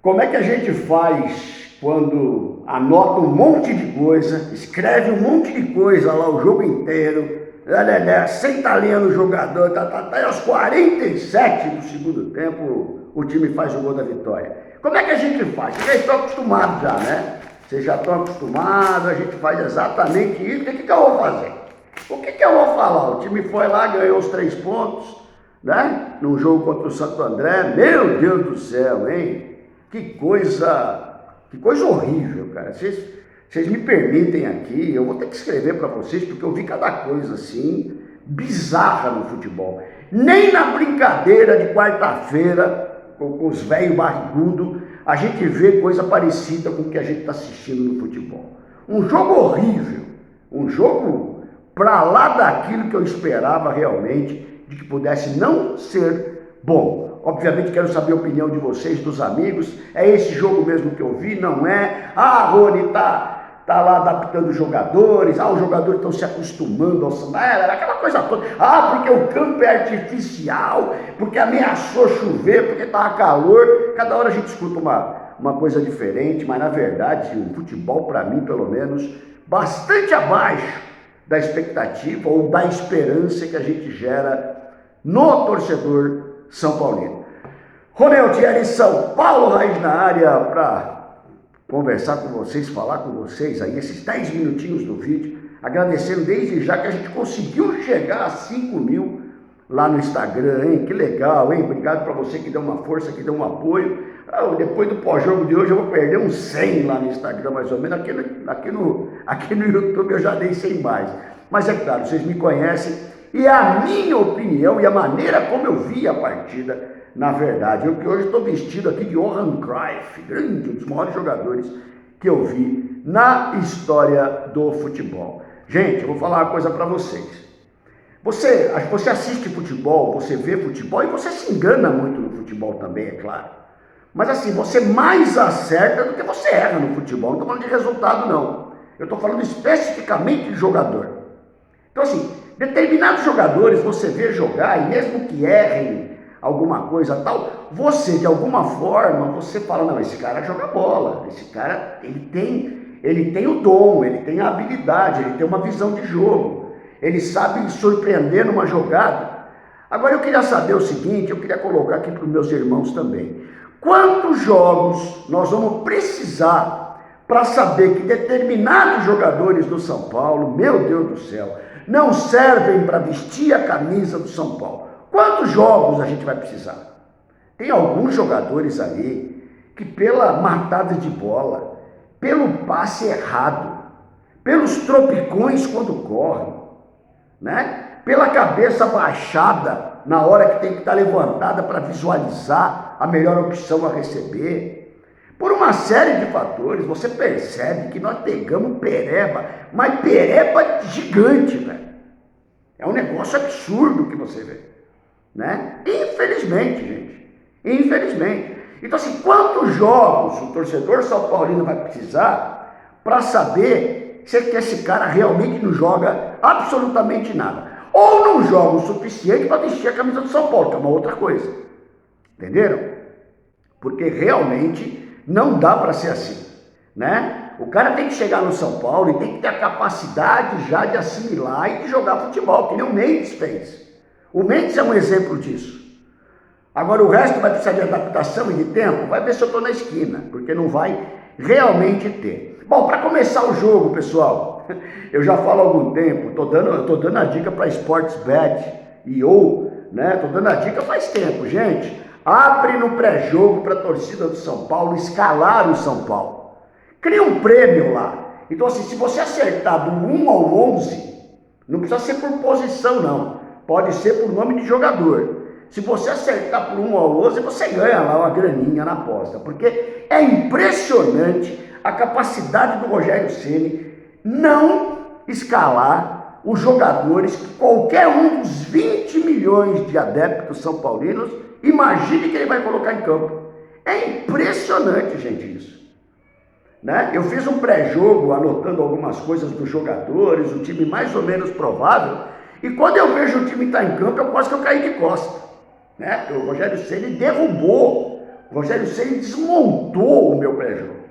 Como é que a gente faz quando anota um monte de coisa, escreve um monte de coisa lá o jogo inteiro, senta a linha no jogador, e aos 47 do segundo tempo o time faz o gol da vitória? Como é que a gente faz? Vocês já estão acostumados já, né? Vocês já estão acostumados, a gente faz exatamente isso. O que eu vou fazer? O que eu vou falar? O time foi lá, ganhou os 3 pontos, né? Num jogo contra o Santo André. Meu Deus do céu, hein? Que coisa horrível, cara. Vocês me permitem aqui, eu vou ter que escrever para vocês, porque eu vi cada coisa assim, bizarra no futebol. Nem na brincadeira de quarta-feira, com os velhos barrigudos, a gente vê coisa parecida com o que a gente está assistindo no futebol. Um jogo horrível, um jogo para lá daquilo que eu esperava realmente, de que pudesse não ser bom. Obviamente quero saber a opinião de vocês, dos amigos. É esse jogo mesmo que eu vi? Não é? Rony tá lá adaptando os jogadores. Os jogadores estão se acostumando ao samba, aquela coisa toda. Porque o campo é artificial, porque ameaçou chover, porque estava calor. Cada hora a gente escuta uma coisa diferente, mas na verdade o futebol, para mim pelo menos, bastante abaixo da expectativa ou da esperança que a gente gera no torcedor São Paulino. Ronel Thierry, São Paulo, Raiz na área, para conversar com vocês, falar com vocês aí, esses 10 minutinhos do vídeo, agradecendo desde já que a gente conseguiu chegar a 5 mil lá no Instagram, hein? Que legal, hein? Obrigado para você que deu uma força, que deu um apoio. Depois do pós-jogo de hoje eu vou perder uns 100 lá no Instagram, mais ou menos. Aqui no YouTube eu já dei 100 mais. Mas é claro, vocês me conhecem. E a minha opinião e a maneira como eu vi a partida, na verdade, eu que hoje estou vestido aqui de Johan Cruyff, grande, um dos maiores jogadores que eu vi na história do futebol. Gente, eu vou falar uma coisa para vocês. Você assiste futebol, você vê futebol e você se engana muito no futebol também, é claro. Mas assim, você mais acerta do que você erra no futebol. Não estou falando de resultado, não. Eu estou falando especificamente de jogador. Então assim, determinados jogadores você vê jogar e mesmo que errem alguma coisa tal, você de alguma forma, você fala, não, esse cara joga bola, esse cara, ele tem o dom, ele tem a habilidade, ele tem uma visão de jogo, ele sabe surpreender numa jogada. Agora eu queria saber o seguinte, eu queria colocar aqui para os meus irmãos também. Quantos jogos nós vamos precisar para saber que determinados jogadores do São Paulo, meu Deus do céu, não servem para vestir a camisa do São Paulo? Quantos jogos a gente vai precisar? Tem alguns jogadores ali que pela matada de bola, pelo passe errado, pelos tropicões quando correm, né? Pela cabeça baixada na hora que tem que estar levantada para visualizar a melhor opção a receber, por uma série de fatores, você percebe que nós pegamos pereba, mas pereba gigante, velho. É um negócio absurdo que você vê, né? Infelizmente, gente. Infelizmente. Então, assim, quantos jogos o torcedor São Paulino vai precisar para saber se esse cara realmente não joga absolutamente nada? Ou não joga o suficiente para vestir a camisa do São Paulo, que é uma outra coisa. Entenderam? Porque realmente não dá para ser assim, né? O cara tem que chegar no São Paulo e tem que ter a capacidade já de assimilar e de jogar futebol, que nem o Mendes fez. O Mendes é um exemplo disso. Agora o resto vai precisar de adaptação e de tempo, vai ver se eu estou na esquina, porque não vai realmente ter. Bom, para começar o jogo, pessoal, eu já falo há algum tempo, estou dando a dica para Sportsbet né? Estou dando a dica faz tempo, gente. Abre no pré-jogo para a torcida do São Paulo escalar o São Paulo. Cria um prêmio lá. Então assim, se você acertar do 1 ao 11, não precisa ser por posição não, pode ser por nome de jogador. Se você acertar por 1 ao 11, você ganha lá uma graninha na aposta, porque é impressionante a capacidade do Rogério Ceni não escalar os jogadores que qualquer um dos 20 milhões de adeptos são paulinos imagine que ele vai colocar em campo. É impressionante, gente, isso. Né? Eu fiz um pré-jogo anotando algumas coisas dos jogadores, o time mais ou menos provável, e quando eu vejo o time estar em campo, eu quase que eu caí de costa. Né? O Rogério Ceni derrubou O Rogério Ceni desmontou o meu pré-jogo.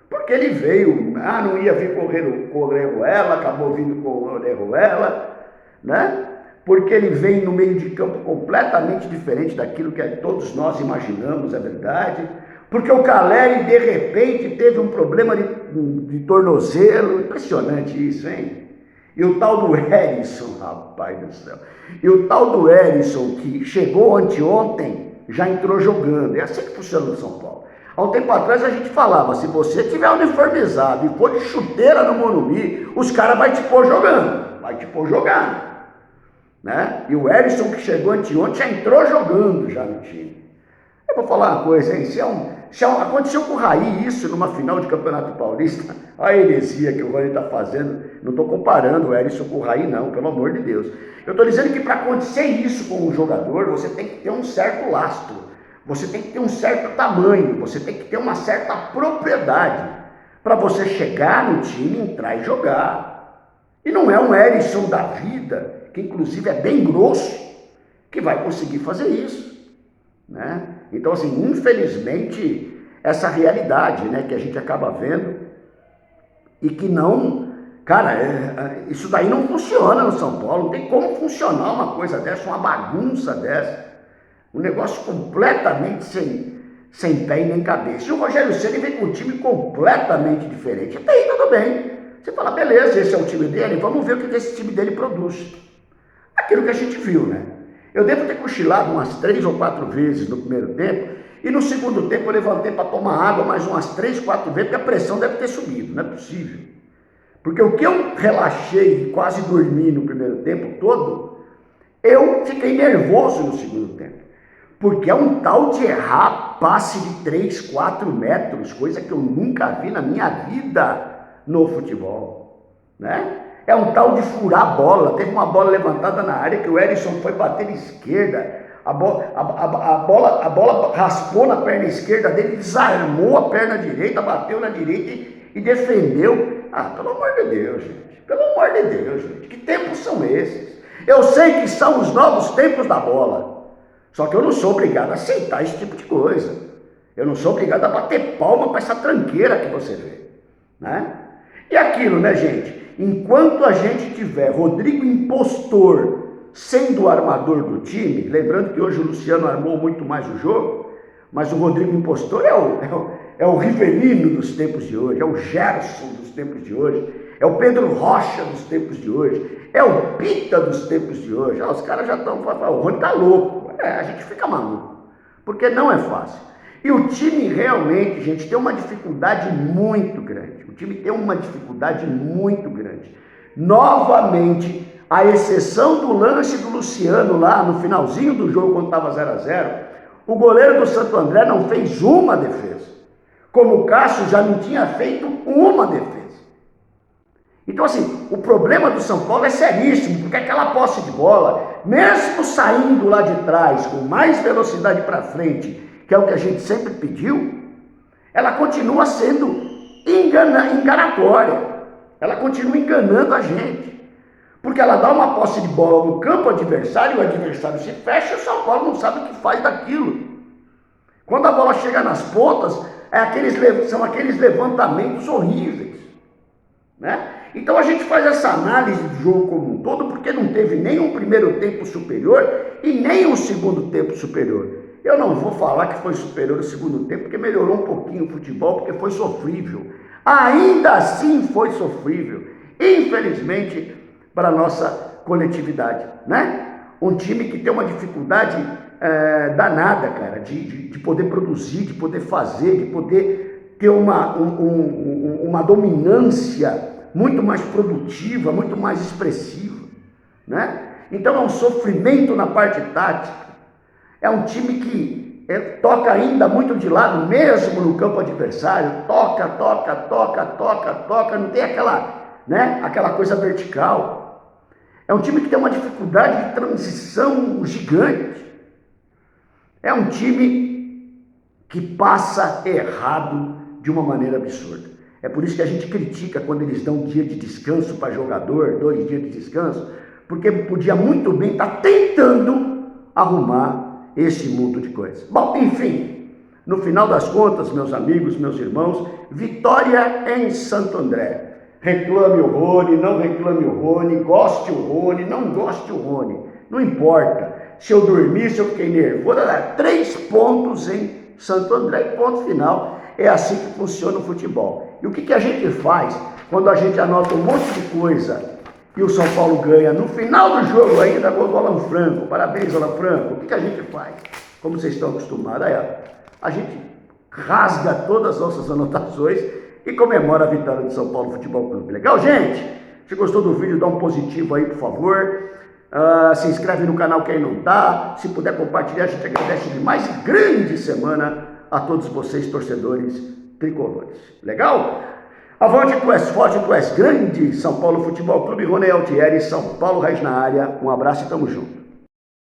Porque ele veio, não ia vir com o Orejuela, acabou vindo com o Orejuela, né? Porque ele vem no meio de campo completamente diferente daquilo que todos nós imaginamos, é verdade. Porque o Caleri, de repente, teve um problema de tornozelo. Impressionante isso, hein? E o tal do Herisson, rapaz do céu. E o tal do Herisson, que chegou anteontem, já entrou jogando. É assim que funciona no São Paulo. Há um tempo atrás a gente falava, se você tiver uniformizado e for de chuteira no Morumbi, os caras vão te pôr jogando. Vai te pôr jogando. Né? E o Herisson, que chegou anteontem, já entrou jogando já no time. Eu vou falar uma coisa, hein? Aconteceu com o Raí isso numa final de Campeonato Paulista, a heresia que o Rony está fazendo, não estou comparando o Herisson com o Raí não, pelo amor de Deus. Eu estou dizendo que para acontecer isso com um jogador, você tem que ter um certo lastro, você tem que ter um certo tamanho, você tem que ter uma certa propriedade, para você chegar no time, entrar e jogar. E não é um Herisson da vida, que inclusive é bem grosso, que vai conseguir fazer isso, né? Então, assim, infelizmente, essa realidade, né, que a gente acaba vendo e que não, cara, isso daí não funciona no São Paulo, não tem como funcionar uma coisa dessa, uma bagunça dessa, um negócio completamente sem pé e nem cabeça. E o Rogério Ceni vem com um time completamente diferente. Até aí tudo bem, você fala, beleza, esse é o time dele, vamos ver o que esse time dele produz. Aquilo que a gente viu, né? Eu devo ter cochilado umas 3 ou 4 vezes no primeiro tempo, e no segundo tempo eu levantei para tomar água mais umas 3, 4 vezes, porque a pressão deve ter subido, não é possível. Porque o que eu relaxei e quase dormi no primeiro tempo todo, eu fiquei nervoso no segundo tempo. Porque é um tal de errar passe de 3, 4 metros, coisa que eu nunca vi na minha vida no futebol, né? É um tal de furar a bola. Teve uma bola levantada na área que o Herisson foi bater na esquerda. A bola raspou na perna esquerda dele, desarmou a perna direita, bateu na direita e defendeu. Pelo amor de Deus, gente. Pelo amor de Deus, gente. Que tempos são esses? Eu sei que são os novos tempos da bola. Só que eu não sou obrigado a aceitar esse tipo de coisa. Eu não sou obrigado a bater palma para essa tranqueira que você vê, né? E aquilo, né, gente? Enquanto a gente tiver Rodrigo Impostor sendo o armador do time, lembrando que hoje o Luciano armou muito mais o jogo, mas o Rodrigo Impostor é o Rivelino dos tempos de hoje, é o Gerson dos tempos de hoje, é o Pedro Rocha dos tempos de hoje, é o Pita dos tempos de hoje. Os caras já estão falando, o Rony tá louco. A gente fica maluco, porque não é fácil. E o time realmente, gente, tem uma dificuldade muito grande. O time tem uma dificuldade muito grande. Novamente, à exceção do lance do Luciano lá no finalzinho do jogo, quando estava 0-0, o goleiro do Santo André não fez uma defesa. Como o Cássio já não tinha feito uma defesa. Então, assim, o problema do São Paulo é seríssimo, porque aquela posse de bola, mesmo saindo lá de trás, com mais velocidade para frente, que é o que a gente sempre pediu, ela continua sendo enganatória. Ela continua enganando a gente. Porque ela dá uma posse de bola no campo adversário, o adversário se fecha e o São Paulo não sabe o que faz daquilo. Quando a bola chega nas pontas, são aqueles levantamentos horríveis, né? Então a gente faz essa análise do jogo como um todo, porque não teve nem um primeiro tempo superior e nem um segundo tempo superior. Eu não vou falar que foi superior o segundo tempo, porque melhorou um pouquinho o futebol, porque foi sofrível. Ainda assim foi sofrível, infelizmente, para a nossa coletividade, né? Um time que tem uma dificuldade danada, cara, de poder produzir, de poder fazer, de poder ter uma dominância muito mais produtiva, muito mais expressiva, né? Então é um sofrimento na parte tática. É um time que toca ainda muito de lado, mesmo no campo adversário, toca, não tem aquela coisa vertical. É um time que tem uma dificuldade de transição gigante. É um time que passa errado de uma maneira absurda. É por isso que a gente critica quando eles dão um dia de descanso para jogador, 2 dias de descanso, porque podia muito bem estar tentando arrumar esse mundo de coisas. Bom, enfim, No final das contas, meus amigos, meus irmãos, vitória em Santo André. Reclame o Rony, não reclame o Rony, goste o Rony, não goste o Rony, não importa. Se eu dormir, se eu fiquei nervoso, dá 3 pontos em Santo André, ponto final. É assim que funciona o futebol. E o que a gente faz quando a gente anota um monte de coisa e o São Paulo ganha? No final do jogo ainda, gol do Alan Franco. Parabéns, Alan Franco. O que a gente faz? Como vocês estão acostumados, a gente rasga todas as nossas anotações e comemora a vitória do São Paulo Futebol Clube. Legal, gente? Se gostou do vídeo, dá um positivo aí, por favor. Se inscreve no canal quem não tá. Se puder compartilhar, a gente agradece demais. Grande semana a todos vocês, torcedores tricolores. Legal? Avante, tu és forte, tu és grande. São Paulo Futebol Clube, Rony Altieri, São Paulo Raiz na área. Um abraço e tamo junto.